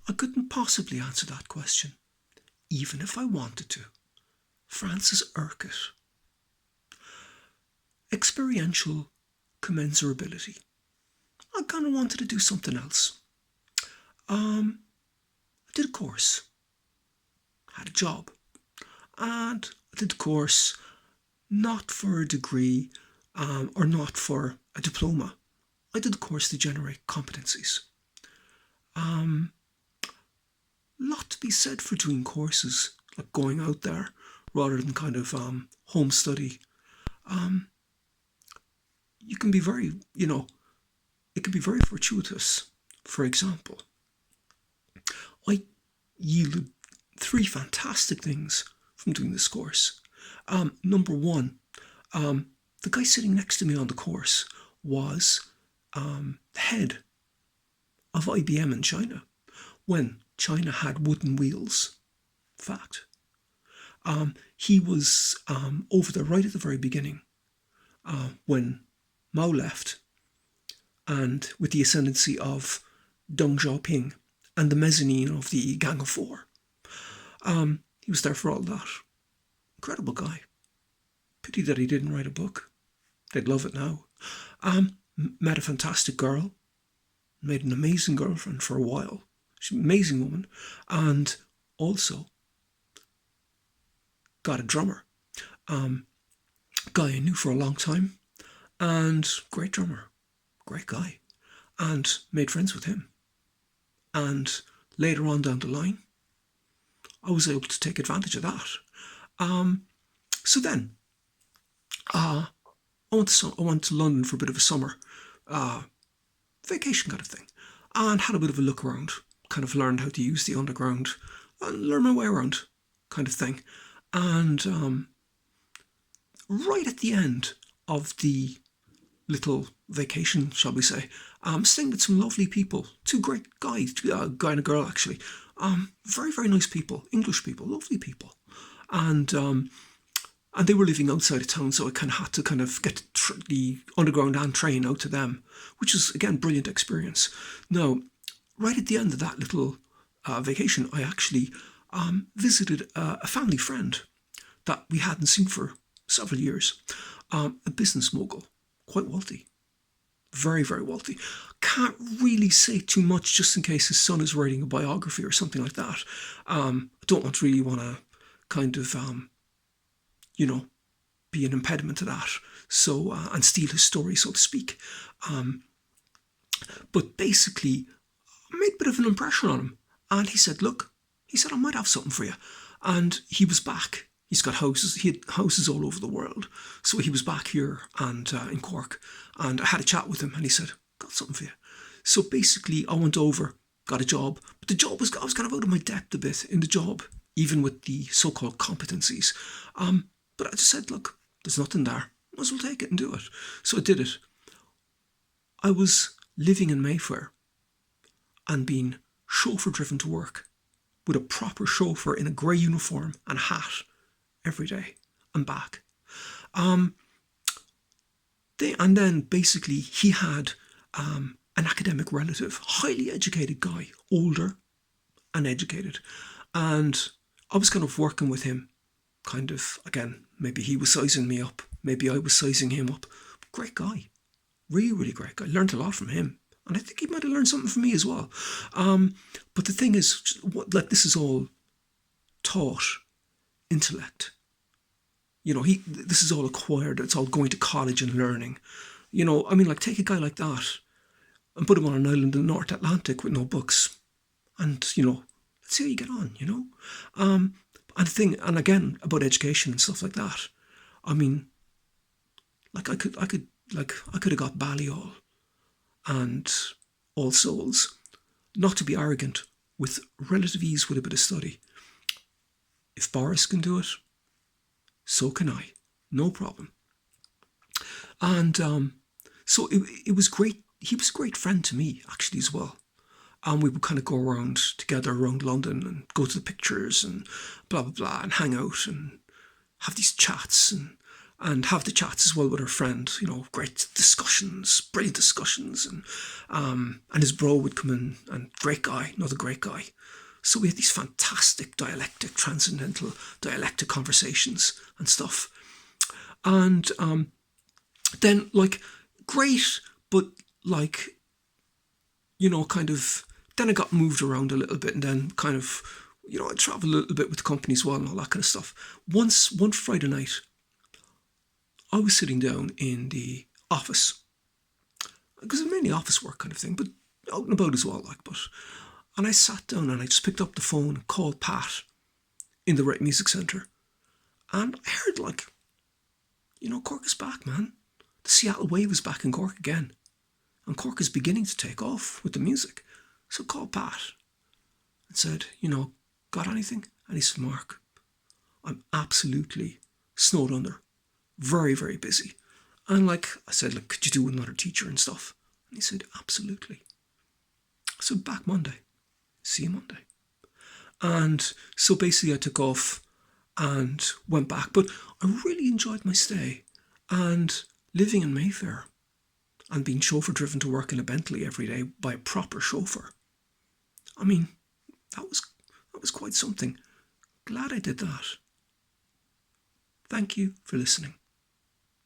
I couldn't possibly answer that question, even if I wanted to. Francis Urquhart. Experiential commensurability. I kind of wanted to do something else. I did a course, had a job, and I did the course not for a degree or not for a diploma. I did the course to generate competencies. Lot to be said for doing courses, like going out there rather than kind of home study. You can be very, it can be very fortuitous. For example, I yielded 3 fantastic things from doing this course. Number one, the guy sitting next to me on the course was the head of IBM in China when China had wooden wheels. Fact. He was over there right at the very beginning when Mao left, and with the ascendancy of Deng Xiaoping and the mezzanine of the Gang of Four. He was there for all that. Incredible guy. Pity that he didn't write a book. They'd love it now. Met a fantastic girl. Made an amazing girlfriend for a while. She's an amazing woman. And also got a drummer. Guy I knew for a long time. And great drummer. Great guy. And made friends with him. And later on down the line, I was able to take advantage of that. So then, I went to London for a bit of a summer vacation kind of thing, and had a bit of a look around. Kind of learned how to use the underground and learn my way around, kind of thing. And right at the end of the little vacation, shall we say, staying with some lovely people, 2 great guys, a guy and a girl actually. Very, very nice people, English people, lovely people. And they were living outside of town, so I kind of had to get the underground and train out to them, which is, again, brilliant experience. Now, right at the end of that little vacation, I actually visited a family friend that we hadn't seen for several years, a business mogul, quite wealthy. Very, very wealthy. Can't really say too much just in case his son is writing a biography or something like that. I don't really want to kind of, be an impediment to that. So, and steal his story, so to speak. But basically, I made a bit of an impression on him. And he said, I might have something for you. And he was back. He's got houses. He had houses all over the world. So he was back here and in Cork. And I had a chat with him and he said, got something for you. So basically I went over, got a job. But the job I was kind of out of my depth a bit in the job, even with the so-called competencies. But I just said, there's nothing there. Might as well take it and do it. So I did it. I was living in Mayfair and being chauffeur driven to work with a proper chauffeur in a grey uniform and hat every day and back. And then basically he had an academic relative, highly educated guy, older and educated. And I was kind of working with him, kind of, again, maybe he was sizing me up, maybe I was sizing him up. Great guy, really, really great guy. Learned a lot from him. And I think he might have learned something from me as well. But the thing is, this is all taught intellect. This is all acquired. It's all going to college and learning. Take a guy like that and put him on an island in the North Atlantic with no books. And, let's see how you get on, And the thing, and again, about education and stuff like that. I could have got Balliol and All Souls, not to be arrogant, with relative ease with a bit of study. If Boris can do it, so can I. No problem. And so it was great. He was a great friend to me, actually, as well. And we would kind of go around together around London and go to the pictures and blah, blah, blah, and hang out and have these chats. And and have the chats as well with her friend. You know, great discussions, brilliant discussions, and his bro would come in, and great guy, another great guy. So we had these fantastic dialectic, transcendental dialectic conversations and stuff. And then, like, great, but like, you know, kind of, then I got moved around a little bit, and then kind of, you know, I traveled a little bit with the company as well and all that kind of stuff. One Friday night, I was sitting down in the office, because it's mainly office work kind of thing, but out and about as well, like, and I sat down and I just picked up the phone and called Pat in the Right Music Centre. And I heard, like, you know, Cork is back, man. The Seattle wave is back in Cork again. And Cork is beginning to take off with the music. So I called Pat and said, you know, got anything? And he said, Mark, I'm absolutely snowed under. Very, very busy. And like I said, like, could you do another teacher and stuff? And he said, absolutely. So back Monday. See you Monday. And so basically I took off and went back. But I really enjoyed my stay. And living in Mayfair and being chauffeur driven to work in a Bentley every day by a proper chauffeur. I mean, that was quite something. Glad I did that. Thank you for listening.